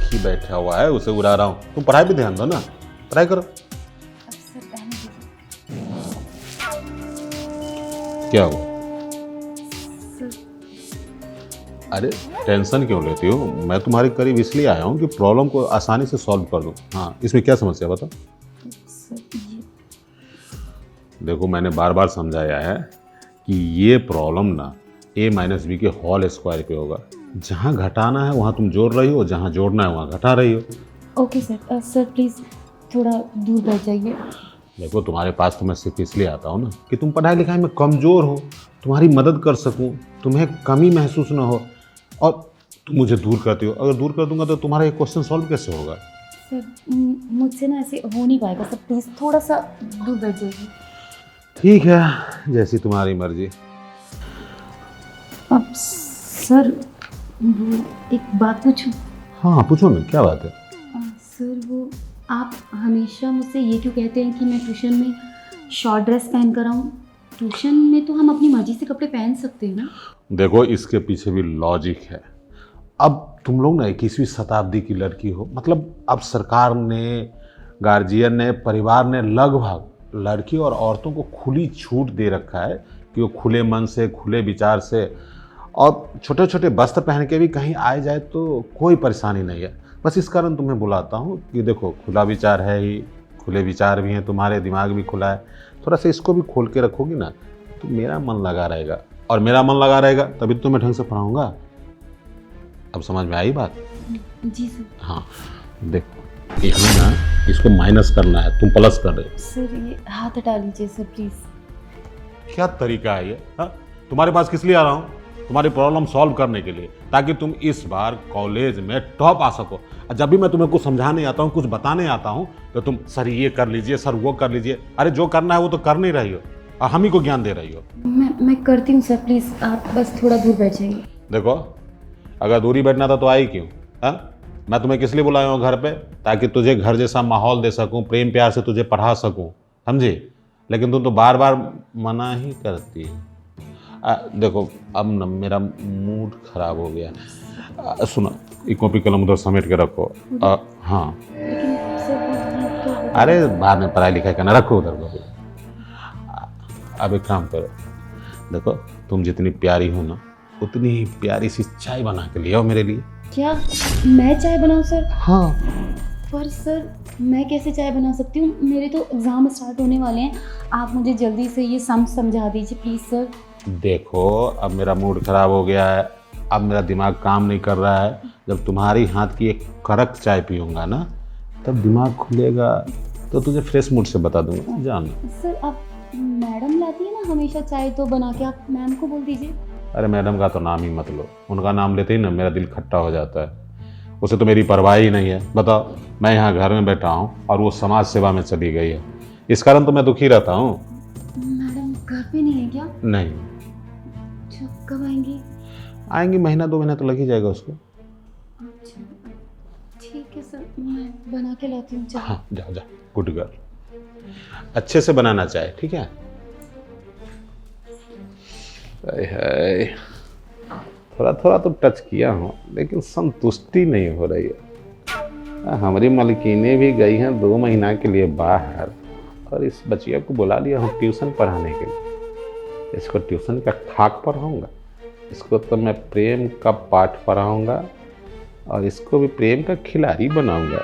ही बैठा हुआ है, उसे उड़ा रहा हूँ। तुम पढ़ाई पे ध्यान दो ना, पढ़ाई करो। अब सर रहने दीजिए। क्या हुआ? सर अरे टेंशन क्यों लेती हो? मैं तुम्हारे करीब इसलिए आया हूँ कि प्रॉब्लम को आसानी से सॉल्व कर दूँ। हाँ, इसमें क्या समस्या बताओ। सर ये देखो, मैंने बार बार समझाया है कि ये प्रॉब्लम ना a-b के होल स्क्वायर पे होगा। जहाँ घटाना है वहाँ तुम जोड़ रही हो, जहाँ जोड़ना है वहाँ घटा रही हो। Okay sir. सर प्लीज़ थोड़ा दूर बैठ जाइए। देखो, तुम्हारे पास तो मैं सिर्फ इसलिए आता हूँ ना कि तुम पढ़ाई लिखाई में कमज़ोर हो, तुम्हारी मदद कर सकूँ, तुम्हें कमी महसूस ना हो, और तुम मुझे दूर करती हो। अगर दूर कर दूंगा तो तुम्हारा ये क्वेश्चन सॉल्व कैसे होगा? सर मुझसे ना ऐसे हो नहीं पाएगा सर, प्लीज़ थोड़ा सा दूर बैठ जाइए। ठीक है, जैसी तुम्हारी मर्जी। अब सर वो एक बात पूछूं? हाँ पूछो ना, क्या बात है? सर वो आप हमेशा मुझसे ये क्यों कहते हैं कि मैं ट्यूशन में शॉर्ट ड्रेस पहन कर आऊँ? ट्यूशन में तो हम अपनी मर्जी से कपड़े पहन सकते हैं ना। देखो, इसके पीछे भी लॉजिक है। अब तुम लोग ना 21वीं शताब्दी की लड़की हो, मतलब अब सरकार ने, गार्जियन ने, परिवार ने लगभग लड़की और औरतों को खुली छूट दे रखा है कि वो खुले मन से, खुले विचार से और छोटे छोटे वस्त्र पहन के भी कहीं आए जाए तो कोई परेशानी नहीं है। बस इस कारण तुम्हें बुलाता हूँ कि देखो, खुला विचार है ही, खुले विचार भी हैं, तुम्हारे दिमाग भी खुला है, थोड़ा सा इसको भी खोल के रखोगी ना तो मेरा मन लगा रहेगा, और मेरा मन लगा रहेगा तभी तो मैं ढंग से पढ़ाऊँगा। अब समझ में आई बात? जी सर। हाँ देखो, यहाँ ना इसको माइनस करना है, तुम प्लस कर रहे हो। सर ये हाथ हटा लीजिए सर प्लीज़। क्या तरीका है ये? हाँ, तुम्हारे पास किस लिए आ रहा हूँ? तुम्हारी प्रॉब्लम सॉल्व करने के लिए, ताकि तुम इस बार कॉलेज में टॉप आ सको। और जब भी मैं तुम्हें कुछ समझाने आता हूँ, कुछ बताने आता हूँ, तो तुम सर ये कर लीजिए, सर वो कर लीजिए। अरे जो करना है वो तो कर नहीं रही हो, और हम ही को ज्ञान दे रही हो। मैं करती हूँ सर, प्लीज़ आप बस थोड़ा दूर बैठ जाइए। देखो, अगर दूरी बैठना था तो आई क्यों? हाँ, मैं तुम्हें किस लिए बुलाया हूँ घर पे? ताकि तुझे घर जैसा माहौल दे सकूँ, प्रेम प्यार से तुझे पढ़ा सकूँ, समझी? लेकिन तुम तो बार बार मना ही करती है। देखो, अब न मेरा मूड खराब हो गया। सुनो, ये कॉपी कलम उधर समेट के रखो। हाँ, लेकिन सर तो अरे बाद में पढ़ाई लिखाई करना, रखो उधर कॉपी। अब एक काम करो, देखो तुम जितनी प्यारी हो ना, उतनी ही प्यारी सी चाय बना के ले आओ मेरे लिए। क्या मैं चाय बनाऊँ सर? हाँ। पर सर मैं कैसे चाय बना सकती हूँ? मेरे तो एग्ज़ाम स्टार्ट होने वाले हैं। आप मुझे जल्दी से ये समझा दीजिए प्लीज़ सर। देखो, अब मेरा मूड खराब हो गया है, अब मेरा दिमाग काम नहीं कर रहा है। जब तुम्हारी हाथ की एक कड़क चाय पीऊँगा ना, तब दिमाग खुलेगा, तो तुझे फ्रेश मूड से बता दूंगा। जान। सर आप मैडम लाती है ना हमेशा चाय, तो बना के आप मैम को बोल दीजिए। अरे मैडम का तो नाम ही मत लो, उनका नाम लेते ही ना मेरा दिल खट्टा हो जाता है। उसे तो मेरी परवाह ही नहीं है। बताओ, मैं यहाँ घर में बैठा हूँ और वो समाज सेवा में चली गई है, इस कारण तो मैं दुखी रहता हूँ। मैडम घर पे नहीं है क्या? नहीं अच्छा, कब आएंगी? आएंगी, महीना 2 महीना तो लग ही जाएगा उसको। अच्छा ठीक है सर, मैं बना के लाती हूँ चाय। हाँ जाओ जाओ, गुड गर्ल। अच्छे से बनाना चाहे, ठीक है? हाय, थोड़ा थोड़ा तो टच किया हूँ, लेकिन संतुष्टि नहीं हो रही है। हमारी मलकिनें भी गई हैं 2 महीना के लिए बाहर, और इस बच्चिया को बुला लिया हूँ ट्यूशन पढ़ाने के लिए। इसको ट्यूशन का खाक पढ़ाऊँगा, इसको तो मैं प्रेम का पाठ पढ़ाऊँगा, और इसको भी प्रेम का खिलाड़ी बनाऊँगा,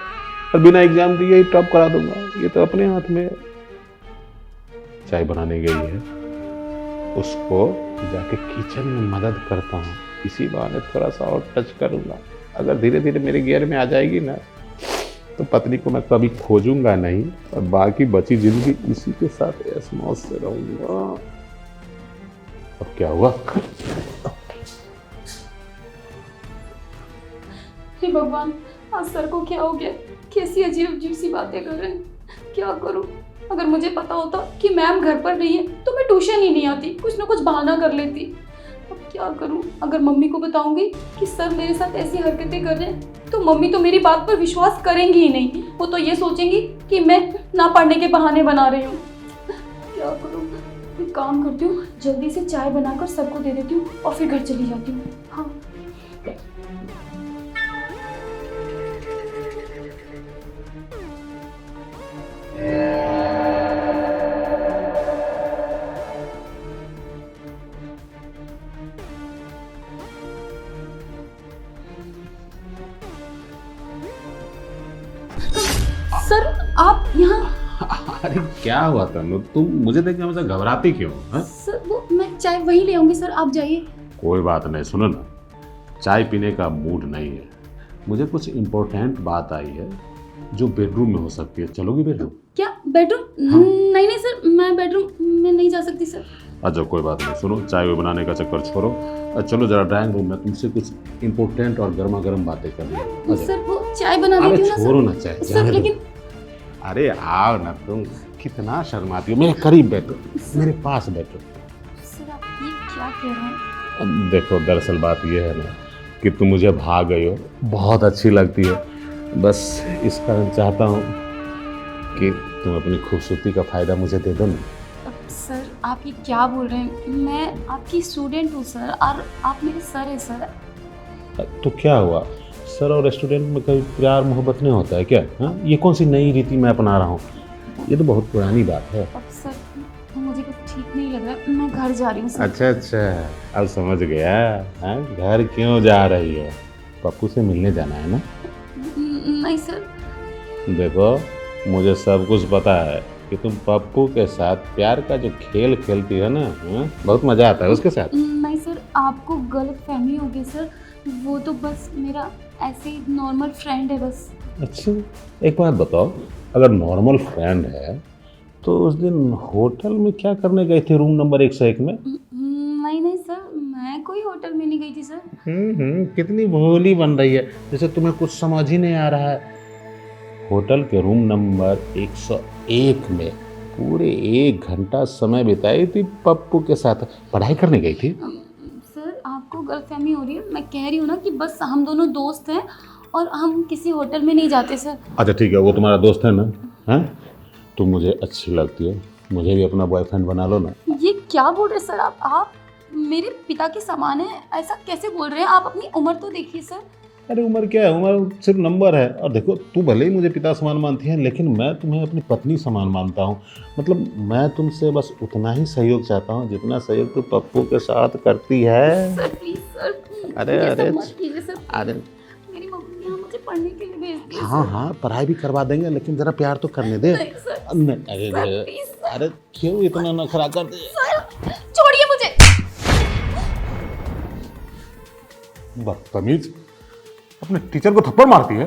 और बिना एग्जाम दिए ही टॉप करा दूँगा। ये तो अपने हाथ में। चाय बनाने गई है, उसको जाके किचन में मदद करता हूँ, इसी बहाने थोड़ा सा और टच करूँगा। अगर धीरे धीरे मेरे गियर में आ जाएगी ना, तो पत्नी को मैं कभी खोजूंगा नहीं, और बाकी बची जिंदगी इसी के साथ ऐश मौज से रहूंगा। अब क्या हुआ? हे भगवान, आज सर को क्या हो गया? कैसी अजीब अजीब सी बातें कर रहे हैं। क्या करूं? अगर मुझे पता होता कि मैम घर पर नहीं है तो मैं ट्यूशन ही नहीं आती, कुछ ना कुछ बहाना कर लेती। अब क्या करूं? अगर मम्मी को बताऊंगी कि सर मेरे साथ ऐसी हरकतें कर रहे हैं, तो मम्मी तो मेरी बात पर विश्वास करेंगी ही नहीं। वो तो ये सोचेंगी कि मैं ना पढ़ने के बहाने बना रही हूँ। क्या करूं? एक काम करती हूँ, जल्दी से चाय बनाकर सबको दे देती हूँ और फिर घर चली जाती हूँ। हाँ सर आप यहाँ? अरे क्या हुआ तनु, तुम मुझे देख के हमेशा घबराती क्यों? हाँ? सर वो मैं चाय वहीं ले आऊंगी सर, आप जाइए। कोई बात नहीं, सुनो ना, चाय पीने का मूड नहीं है, मुझे कुछ इम्पोर्टेंट बात आई है जो बेडरूम में हो सकती है। चलोगी बेडरूम? क्या बेडरूम? हाँ। नहीं नहीं सर, मैं बेडरूम में नहीं जा सकती सर। अच्छा कोई बात नहीं, सुनो, चाय वो बनाने का चक्कर छोड़ो, चलो जरा ड्राइंग रूम में, तुमसे कुछ इम्पोर्टेंट और गर्मा गर्म बातें करनी है। सर वो चाय बना अरे देती हूँ ना छोड़ो सर। ना चाय, सर जाने दो। लेकिन अरे आओ ना, तुम कितना शर्माती हो, मेरे करीब बैठो, मेरे पास बैठो। सर आप ये क्या कह रहे हैं? अब देखो, दरअसल बात ये है ना कि तुम मुझे भाग गई हो, बहुत अच्छी लगती है, बस इस कारण चाहता हूँ कि तुम अपनी खूबसूरती का फ़ायदा मुझे दे दो ना। अब सर आप ये क्या बोल रहे हैं? मैं आपकी स्टूडेंट हूँ सर, और आप मेरे सर हैं सर। तो क्या हुआ, सर और स्टूडेंट में कभी प्यार मोहब्बत नहीं होता है क्या? हाँ, ये कौन सी नई रीति मैं अपना रहा हूँ? ये तो बहुत पुरानी बात है। अब सर मुझे कुछ ठीक नहीं लग रहा, मैं घर जा रही हूँ सर। अच्छा अच्छा, अब समझ गया। हाँ, घर क्यों जा रही है? पप्पू से मिलने जाना है ना? नहीं सर। देखो, मुझे सब कुछ पता है कि तुम पप्पू के साथ प्यार का जो खेल खेलती है ना, बहुत मजा आता है उसके साथ। नहीं सर, आपको गलत फहमी होगी सर, वो तो बस मेरा ऐसे ही नॉर्मल फ्रेंड है बस। अच्छा, एक बात बताओ, अगर नॉर्मल फ्रेंड है तो उस दिन होटल में क्या करने गए थे, रूम नंबर 101 में? नहीं नहीं सर, मैं कोई होटल में नहीं गई थी सर। कितनी भोली बन रही है, जैसे तुम्हें कुछ समझ ही नहीं आ रहा है। होटल के रूम नंबर 101 में पूरे 1 घंटा समय बिताई थी पप्पू के साथ, पढ़ाई करने गई थी। सर आपको गलतफहमी हो रही है, मैं कह रही हूँ ना कि बस हम दोनों दोस्त हैं और हम किसी होटल में नहीं जाते सर। अच्छा ठीक है, वो तुम्हारा दोस्त है ना? हैं? तुम मुझे अच्छी लगती है, मुझे भी अपना बॉयफ्रेंड बना लो ना। ये क्या बोल रहे हैं सर आप मेरे पिता के समान हैं, ऐसा कैसे बोल रहे हैं? आप अपनी उम्र तो देखिए सर। अरे उम्र क्या है, उम्र सिर्फ नंबर है। और देखो, तू भले ही मुझे पिता समान मानती है, लेकिन मैं तुम्हें अपनी पत्नी समान मानता हूँ। मतलब मैं तुमसे बस उतना ही सहयोग चाहता हूँ जितना सहयोग तू पप्पू के साथ करती है। सर प्लीज सर, अरे ये अरे सब मत कीजिए सर। अरे मेरी मम्मी यहाँ मुझे पढ़ने के लिए भेजती है। हाँ हाँ, पढ़ाई भी करवा देंगे, लेकिन जरा प्यार तो करने दे। नहीं सर, नहीं, सर, अरे प्लीज सर। अरे क्यों इतना नखरा कर दे? सर छोड़िए मुझे। बदतमीज, अपने टीचर को थप्पड़ मारती है।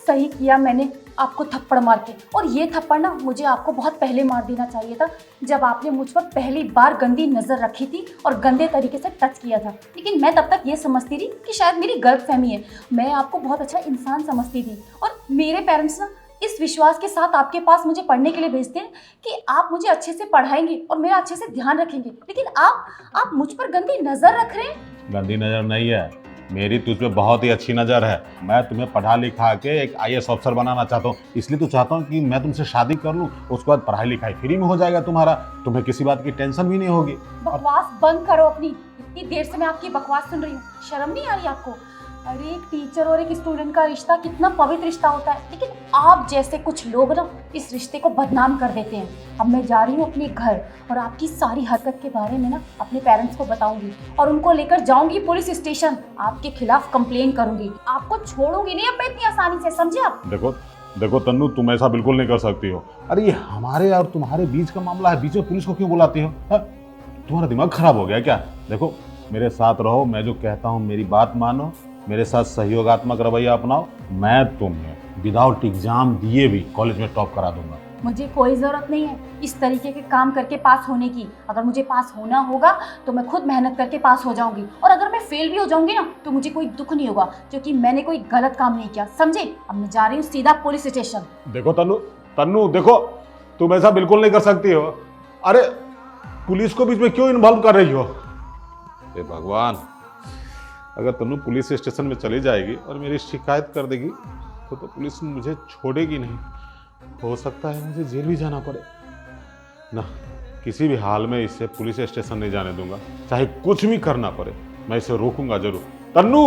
सही किया मैंने आपको थप्पड़ मार के, और ये थप्पड़ ना मुझे आपको बहुत पहले मार देना चाहिए था, जब आपने मुझ पर पहली बार गंदी नज़र रखी थी और गंदे तरीके से टच किया था। लेकिन मैं तब तक ये समझती रही कि शायद मेरी गलतफहमी है, मैं आपको बहुत अच्छा इंसान समझती थी। और मेरे पेरेंट्स ना इस विश्वास के साथ आपके पास मुझे पढ़ने के लिए भेजते हैं कि आप मुझे अच्छे से पढ़ाएंगे और मेरा अच्छे से ध्यान रखेंगे, लेकिन आप मुझ पर गंदी नज़र रख रहे हैं। गंदी नजर नहीं है, मेरी तुझ पे बहुत ही अच्छी नज़र है। मैं तुम्हें पढ़ा लिखा के एक IAS ऑफिसर बनाना चाहता हूँ, इसलिए तो चाहता हूँ कि मैं तुमसे शादी कर लूँ, उसके बाद पढ़ाई लिखाई फ्री में हो जाएगा तुम्हारा, तुम्हें किसी बात की टेंशन भी नहीं होगी। बकवास बंद करो अपनी, इतनी देर से मैं आपकी बकवास सुन रही हूँ, शर्म नहीं आ रही आपको? अरे एक टीचर और एक स्टूडेंट का रिश्ता कितना पवित्र रिश्ता होता है, लेकिन आप जैसे कुछ लोग ना इस रिश्ते को बदनाम कर देते हैं। अब मैं जा रही हूँ अपने घर और आपकी सारी हरकत के बारे में ना अपने पेरेंट्स को बताऊंगी और उनको लेकर जाऊंगी पुलिस स्टेशन, आपके खिलाफ कंप्लेन करूंगी। आपको छोड़ूंगी नहीं अब मैं इतनी आसानी से, समझे आप? देखो देखो तन्नू, तुम ऐसा बिल्कुल नहीं कर सकती हो। अरे ये हमारे और तुम्हारे बीच का मामला है, बीच में पुलिस को क्यों बुलाती हो? तुम्हारा दिमाग खराब हो गया क्या? देखो मेरे साथ रहो, मैं जो कहता हूँ मेरी बात मानो, मेरे साथ सहयोगात्मक रवैया अपनाओ, मैं तुम्हें विदाउट एग्जाम दिए भी कॉलेज में टॉप करा दूंगा। मुझे कोई ज़रूरत नहीं है इस तरीके के काम करके पास होने की। अगर मुझे पास होना होगा तो मैं खुद मेहनत करके पास हो जाऊंगी, और अगर मैं फेल भी हो जाऊंगी ना तो मुझे कोई दुख नहीं होगा, क्योंकि मैंने कोई गलत काम नहीं किया, समझे? अब मैं जा रही हूँ सीधा पुलिस स्टेशन। देखो तन्नू, तन्नू देखो, तुम ऐसा बिल्कुल नहीं कर सकती हो। अरे पुलिस को बीच में क्यों इन्वॉल्व कर रही हो? हे भगवान, अगर तन्नू पुलिस स्टेशन में चली जाएगी और मेरी शिकायत कर देगी तो पुलिस मुझे छोड़ेगी नहीं, हो सकता है मुझे जेल भी जाना पड़े ना। किसी भी हाल में इसे पुलिस स्टेशन नहीं जाने दूंगा, चाहे कुछ भी करना पड़े, मैं इसे रोकूंगा जरूर। तन्नू!